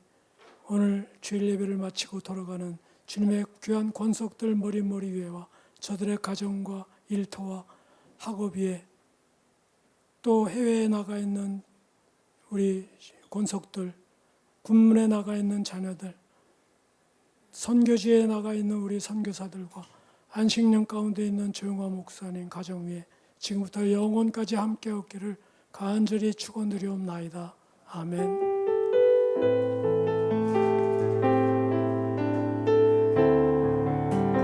오늘 주일 예배를 마치고 돌아가는 주님의 귀한 권속들 머리 위에와 저들의 가정과 일터와 학업 위에 또 해외에 나가 있는 우리 권속들, 군문에 나가 있는 자녀들, 선교지에 나가 있는 우리 선교사들과 안식년 가운데 있는 조용화 목사님 가정 위에 지금부터 영원까지 함께 없기를 간절히 축원드리옵나이다. 아멘.